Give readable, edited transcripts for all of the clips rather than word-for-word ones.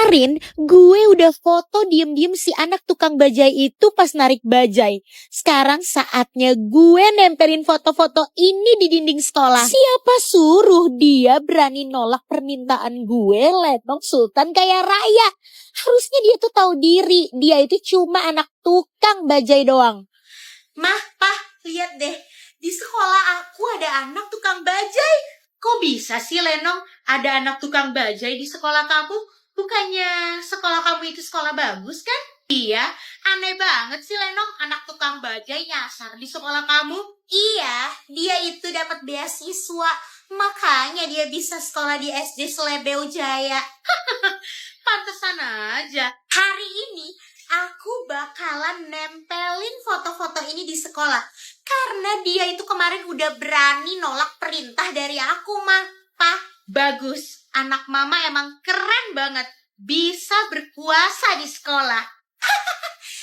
Kemarin gue udah foto diem-diem si anak tukang bajai itu pas narik bajai. Sekarang saatnya gue nempelin foto-foto ini di dinding sekolah. Siapa suruh dia berani nolak permintaan gue Lenong Sultan Kaya Raya? Harusnya dia tuh tahu diri. Dia itu cuma anak tukang bajai doang. Mah, Pah, lihat deh. Di sekolah aku ada anak tukang bajai. Kok bisa sih, Lenong, ada anak tukang bajai di sekolah kamu? Bukannya sekolah kamu itu sekolah bagus kan? Iya, aneh banget sih, Lenong, anak tukang bajai nyasar di sekolah kamu. Iya, dia itu dapat beasiswa. Makanya dia bisa sekolah di SD Selebeu Jaya. Pantesan aja. Hari ini aku bakalan nempelin foto-foto ini di sekolah. Karena dia itu kemarin udah berani nolak perintah dari aku, Mah. Pah, bagus. Anak mama emang keren banget. Bisa berkuasa di sekolah.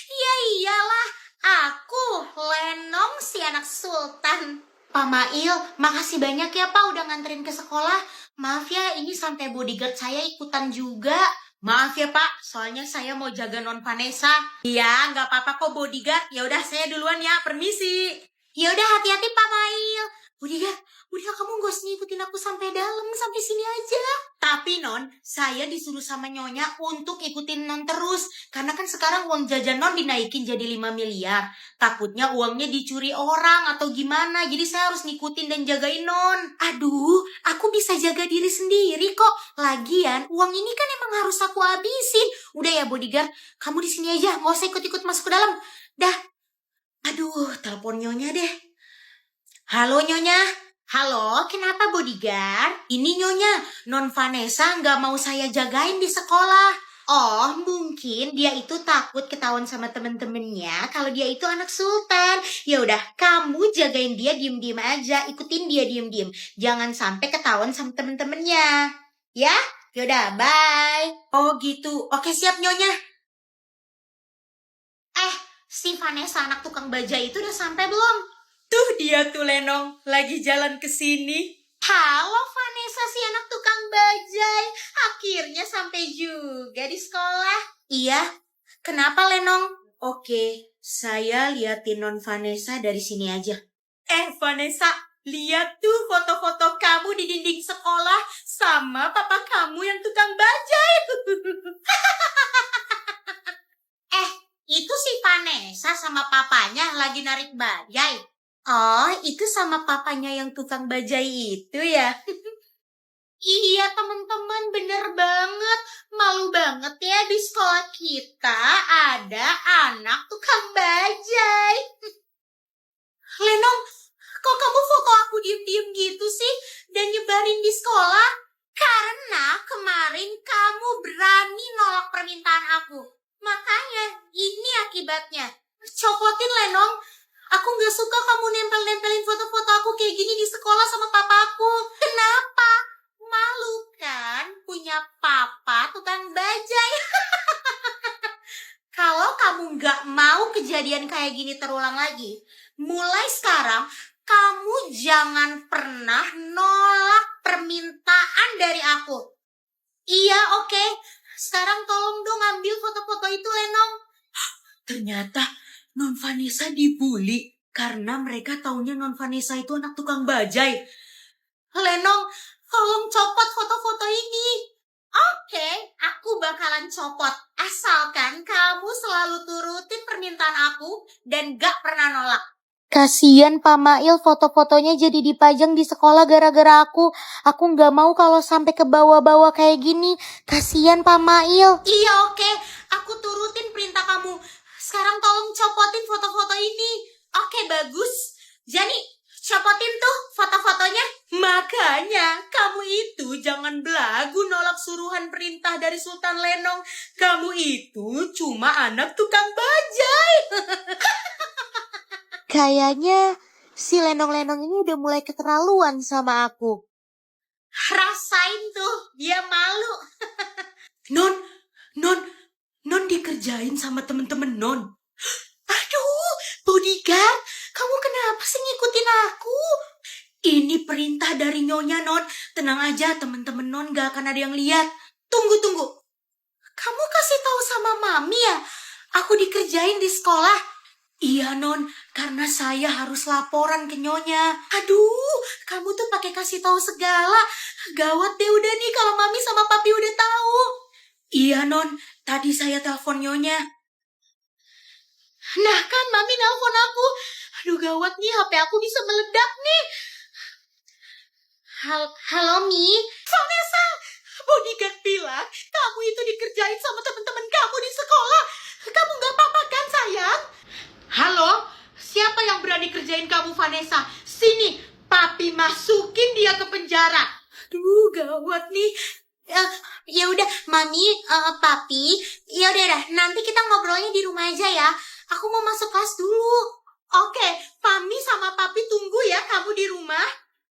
Ya iyalah, aku Lenong si anak sultan. Pak Mail, makasih banyak ya Pak udah nganterin ke sekolah. Maaf ya, ini sampai bodyguard saya ikutan juga. Maaf ya Pak, soalnya saya mau jaga non Vanessa. Iya, nggak apa-apa kok bodyguard. Ya udah saya duluan ya, permisi. Ya udah hati-hati Pak Mail. Bodyguard, udah kamu gak usah ngikutin aku sampai dalam, sampai sini aja. Tapi Non, saya disuruh sama Nyonya untuk ikutin Non terus. Karena kan sekarang uang jajan Non dinaikin jadi 5 miliar. Takutnya uangnya dicuri orang atau gimana. Jadi saya harus ngikutin dan jagain Non. Aduh, aku bisa jaga diri sendiri kok. Lagian, uang ini kan emang harus aku habisin. Udah ya bodyguard, kamu di sini aja. Gak usah ikut-ikut masuk ke dalam. Dah. Aduh, telepon Nyonya deh. Halo Nyonya. Halo, kenapa bodyguard? Ini Nyonya, Non Vanessa nggak mau saya jagain di sekolah. Oh, mungkin dia itu takut ketahuan sama temen-temennya kalau dia itu anak sultan. Ya udah, kamu jagain dia diem-diem aja, ikutin dia diem-diem. Jangan sampai ketahuan sama temen-temennya. Ya? Yaudah, bye. Oh gitu, oke siap Nyonya. Si Vanessa anak tukang bajai itu udah sampai belum? Tuh dia tuh Lenong, lagi jalan ke sini. Halo Vanessa si anak tukang bajai, akhirnya sampai juga di sekolah. Iya, kenapa Lenong? Oke, saya liatin Non Vanessa dari sini aja. Vanessa, lihat tuh foto-foto kamu di dinding sekolah sama papa kamu yang tukang bajai. Itu si Vanessa sama papanya lagi narik bajai. Oh, itu sama papanya yang tukang bajai itu ya? Iya teman-teman, bener banget. Malu banget ya di sekolah kita ada anak tukang bajai. Lenong, kok kamu foto aku diem-diem gitu sih dan nyebarin di sekolah? Karena kemarin kamu berani nolak permintaan aku. Makanya ini akibatnya. Copotin Lenong. Aku gak suka kamu nempel-nempelin foto-foto aku kayak gini di sekolah sama papaku. Kenapa? Malu kan punya papa tukang bajai. Kalau kamu gak mau kejadian kayak gini terulang lagi, mulai sekarang kamu jangan pernah nolak permintaan dari aku. Iya, oke. Sekarang tolong dong ambil foto-foto itu, Lenong. Ternyata Non Vanessa dibully karena mereka taunya Non Vanessa itu anak tukang bajai. Lenong, tolong copot foto-foto ini. Oke, aku bakalan copot. Asalkan kamu selalu turutin permintaan aku dan gak pernah nolak. Kasian Pak Mail, foto-fotonya jadi dipajang di sekolah gara-gara aku. Aku nggak mau kalau sampai ke bawah-bawah kayak gini. Kasian Pak Mail. Iya oke, aku turutin perintah kamu. Sekarang tolong copotin foto-foto ini. Oke bagus. Jadi copotin tuh foto-fotonya. Makanya kamu itu jangan belagu nolak suruhan perintah dari Sultan Lenong. Kamu itu cuma anak tukang bajai. Kayaknya si Lenong-Lenong ini udah mulai keterlaluan sama aku. Rasain tuh, dia malu. Non dikerjain sama temen-temen Non. Aduh, bodyguard, kamu kenapa sih ngikutin aku? Ini perintah dari Nyonya Non. Tenang aja, temen-temen Non gak akan ada yang lihat. Tunggu. sama Mami ya? Aku dikerjain di sekolah. Iya Non, karena saya harus laporan ke Nyonya. Aduh, kamu tuh pakai kasih tahu segala. Gawat deh udah nih kalau Mami sama Papi udah tahu. Iya Non, tadi saya telepon Nyonya. Nah kan Mami nelpon aku. Aduh gawat nih, HP aku bisa meledak nih. Halo Mi. Vanessa, bodyguard bilang kamu itu dikerjain sama teman-teman kamu di sekolah. Kamu gak apa-apa kan sayang? Halo, siapa yang berani kerjain kamu Vanessa? Sini, Papi masukin dia ke penjara. Aduh gawat nih. Ya udah Mami, Papi, ya udah nanti kita ngobrolnya di rumah aja ya. Aku mau masuk kelas dulu. Oke, Mami sama Papi tunggu ya kamu di rumah.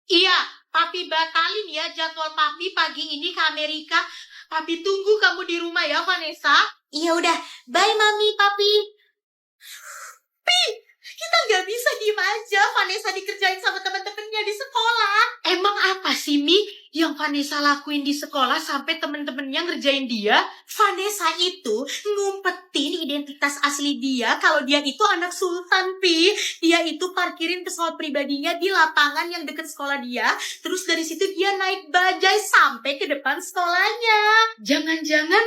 Iya, Papi batalin ya jadwal Papi pagi ini ke Amerika. Papi tunggu kamu di rumah ya Vanessa. Iya udah, bye Mami, Papi. Kita nggak bisa diem aja Vanessa dikerjain sama teman-temannya di sekolah. Emang apa sih Mi yang Vanessa lakuin di sekolah sampai teman-temannya ngerjain dia? Vanessa itu ngumpetin identitas asli dia kalau dia itu anak sultan, Pi. Dia itu parkirin pesawat pribadinya di lapangan yang deket sekolah dia. Terus dari situ dia naik bajai sampai ke depan sekolahnya. Jangan-jangan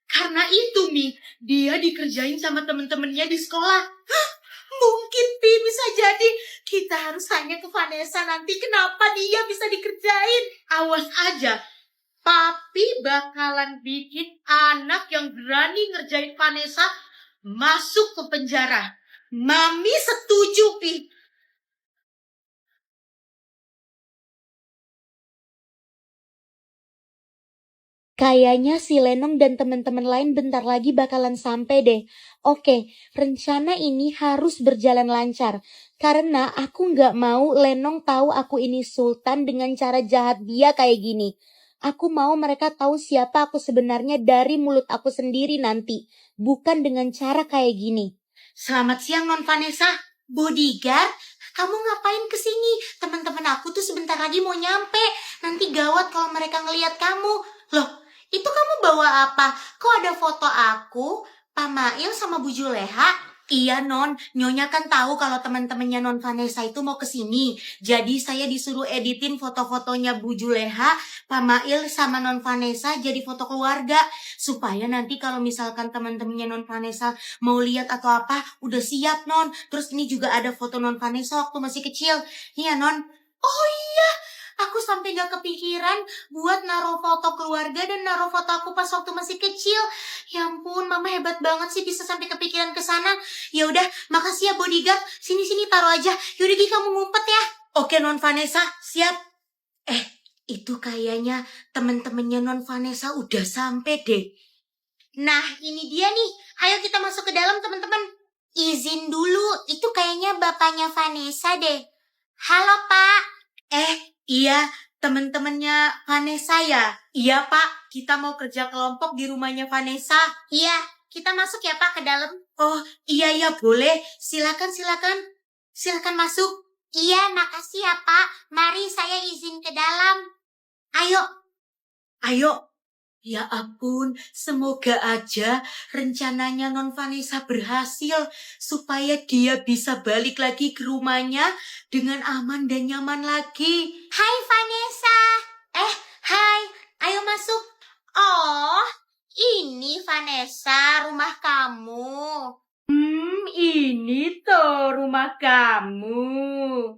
karena itu Mi, dia dikerjain sama teman-temannya di sekolah. Hah? Mungkin Pi, bisa jadi. Kita harus tanya ke Vanessa nanti kenapa dia bisa dikerjain. Awas aja, Papi bakalan bikin anak yang berani ngerjain Vanessa masuk ke penjara. Mami setuju, Pi. Kayaknya si Lenong dan teman-teman lain bentar lagi bakalan sampai deh. Oke, rencana ini harus berjalan lancar. Karena aku nggak mau Lenong tahu aku ini Sultan dengan cara jahat dia kayak gini. Aku mau mereka tahu siapa aku sebenarnya dari mulut aku sendiri nanti. Bukan dengan cara kayak gini. Selamat siang Non Vanessa. Bodyguard, kamu ngapain kesini? Teman-teman aku tuh sebentar lagi mau nyampe. Nanti gawat kalau mereka ngelihat kamu. Loh, itu kamu bawa apa? Kok ada foto aku, Pak Mail sama Bu Juleha? Iya Non, Nyonya kan tahu kalau teman-temannya Non Vanessa itu mau kesini. Jadi saya disuruh editin foto-fotonya Bu Juleha, Pak Mail sama Non Vanessa jadi foto keluarga. Supaya nanti kalau misalkan teman-temannya Non Vanessa mau lihat atau apa, udah siap Non. Terus ini juga ada foto Non Vanessa waktu masih kecil. Iya Non. Oh iya, aku sampai gak kepikiran buat naruh foto keluarga dan naruh foto aku pas waktu masih kecil. Ya ampun, Mama hebat banget sih bisa sampai kepikiran ke sana. Ya udah, makasih ya bodyguard. Sini taruh aja. Yaudah Gi, kamu ngumpet ya. Oke Non Vanessa, siap. Itu kayaknya temen-temennya Non Vanessa udah sampai deh. Nah, ini dia nih. Ayo kita masuk ke dalam teman-teman. Izin dulu, itu kayaknya bapaknya Vanessa deh. Halo Pak. Iya, temen-temennya Vanessa ya? Iya Pak, kita mau kerja kelompok di rumahnya Vanessa. Iya, kita masuk ya Pak ke dalam. Oh iya boleh, silakan masuk. Iya, makasih ya Pak. Mari saya izin ke dalam. Ayo. Ya ampun, semoga aja rencananya Non Vanessa berhasil supaya dia bisa balik lagi ke rumahnya dengan aman dan nyaman lagi. Hai Vanessa. Hai, ayo masuk. Oh, ini Vanessa, rumah kamu. Ini tuh rumah kamu.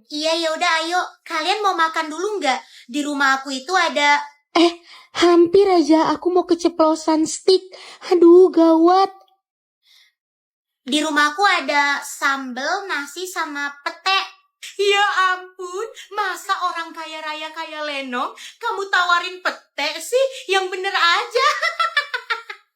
Iya, yaudah ayo. Kalian mau makan dulu nggak? Di rumah aku itu ada... Hampir aja aku mau keceplosan stick. Aduh, gawat. Di rumahku ada sambal, nasi, sama pete. Ya ampun, masa orang kaya raya kayak Lenong kamu tawarin pete sih? Yang bener aja.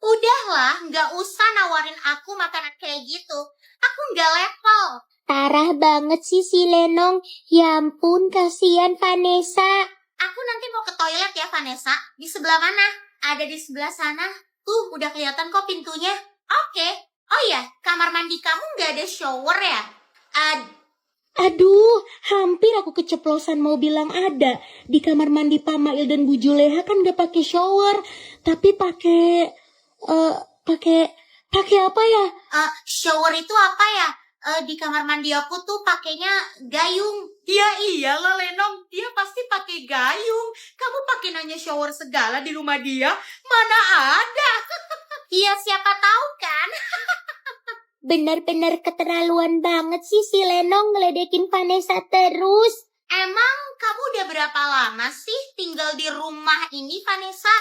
Udahlah, nggak usah nawarin aku makanan kayak gitu. Aku nggak level. Parah banget sih si Lenong. Ya ampun, kasihan Vanessa. Aku nanti mau ke toilet ya Vanessa. Di sebelah mana? Ada di sebelah sana. Tuh, udah kelihatan kok pintunya. Oke. Oh iya, kamar mandi kamu nggak ada shower ya? Aduh, hampir aku keceplosan mau bilang ada. Di kamar mandi Pak Mail dan Bu Juleha kan gak pakai shower. Tapi pakai Pakai apa ya? Shower itu apa ya? Di kamar mandi aku tuh pakainya gayung. Ya iyalah Lenong, dia pasti pakai gayung. Kamu pakai nanya shower segala di rumah dia? Mana ada? Iya, siapa tahu kan? Benar-benar keterlaluan banget sih si Lenong ngeledekin Vanessa terus. Emang kamu udah berapa lama sih tinggal di rumah ini, Vanessa?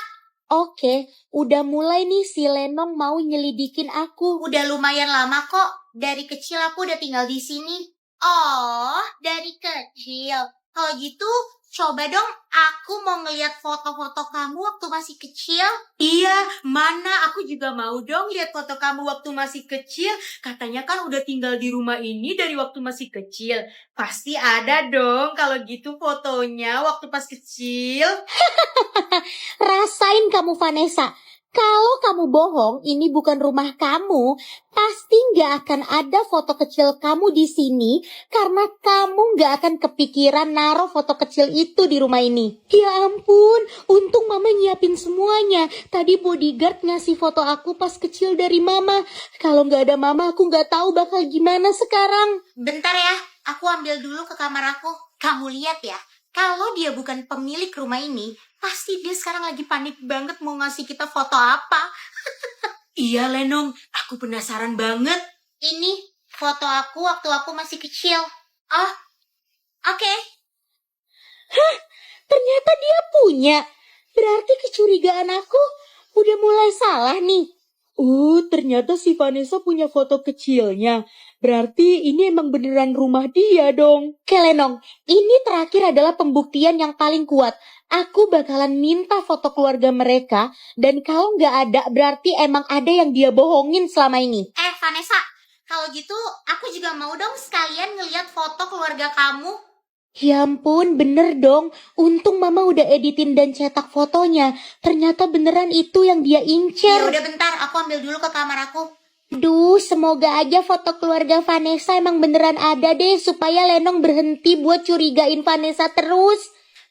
Oke, udah mulai nih si Lenong mau nyelidikin aku. Udah lumayan lama kok. Dari kecil aku udah tinggal di sini. Oh, dari kecil. Kalau gitu, coba dong aku mau ngeliat foto-foto kamu waktu masih kecil. Iya, mana aku juga mau dong lihat foto kamu waktu masih kecil. Katanya kan udah tinggal di rumah ini dari waktu masih kecil. Pasti ada dong kalau gitu fotonya waktu pas kecil. Rasain kamu Vanessa. Kalau kamu bohong, ini bukan rumah kamu, pasti nggak akan ada foto kecil kamu di sini karena kamu nggak akan kepikiran naruh foto kecil itu di rumah ini. Ya ampun, untung mama nyiapin semuanya. Tadi bodyguard ngasih foto aku pas kecil dari mama. Kalau nggak ada mama, aku nggak tahu bakal gimana sekarang. Bentar ya, aku ambil dulu ke kamar aku. Kamu lihat ya, kalau dia bukan pemilik rumah ini, pasti dia sekarang lagi panik banget mau ngasih kita foto apa. Iya Lenong, aku penasaran banget. Ini foto aku waktu aku masih kecil. Oh, oke. Ternyata dia punya. Berarti kecurigaan aku udah mulai salah nih. Ternyata si Vanessa punya foto kecilnya. Berarti ini emang beneran rumah dia dong. Lenong, ini terakhir adalah pembuktian yang paling kuat. Aku bakalan minta foto keluarga mereka. Dan kalau nggak ada, berarti emang ada yang dia bohongin selama ini. Vanessa, kalau gitu aku juga mau dong sekalian ngeliat foto keluarga kamu. Ya ampun, bener dong. Untung mama udah editin dan cetak fotonya. Ternyata beneran itu yang dia incer. Ya udah bentar, aku ambil dulu ke kamar aku. Duh, semoga aja foto keluarga Vanessa emang beneran ada deh. Supaya Lenong berhenti buat curigain Vanessa terus.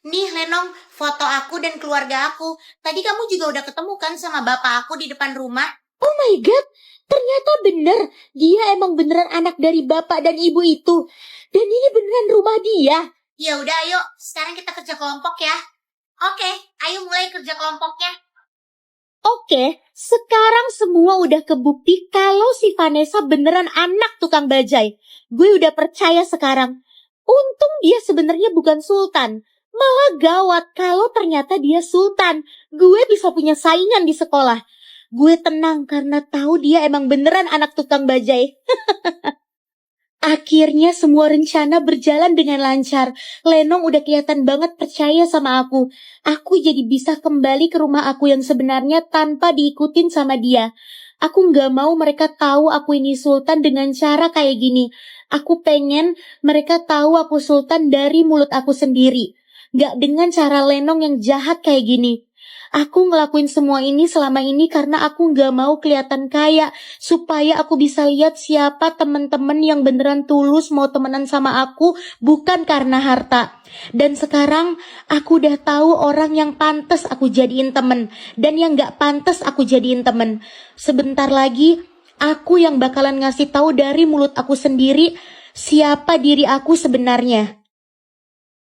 Nih Lenong, foto aku dan keluarga aku. Tadi kamu juga udah ketemu kan sama bapak aku di depan rumah? Oh my god, ternyata bener. Dia emang beneran anak dari bapak dan ibu itu. Dan ini beneran rumah dia. Ya udah ayo, sekarang kita kerja kelompok ya. Oke, ayo mulai kerja kelompoknya. Oke, sekarang semua udah kebukti kalau si Vanessa beneran anak tukang bajai. Gue udah percaya sekarang. Untung dia sebenarnya bukan sultan. Malah gawat kalau ternyata dia sultan. Gue bisa punya saingan di sekolah. Gue tenang karena tahu dia emang beneran anak tukang bajai. Akhirnya semua rencana berjalan dengan lancar. Lenong udah kelihatan banget percaya sama aku. Aku jadi bisa kembali ke rumah aku yang sebenarnya tanpa diikutin sama dia. Aku gak mau mereka tahu aku ini sultan dengan cara kayak gini. Aku pengen mereka tahu aku sultan dari mulut aku sendiri. Gak dengan cara Lenong yang jahat kayak gini. Aku ngelakuin semua ini selama ini karena aku gak mau kelihatan kaya. Supaya aku bisa lihat siapa temen-temen yang beneran tulus mau temenan sama aku. Bukan karena harta. Dan sekarang aku udah tahu orang yang pantas aku jadiin temen. Dan yang gak pantas aku jadiin temen. Sebentar lagi aku yang bakalan ngasih tahu dari mulut aku sendiri siapa diri aku sebenarnya.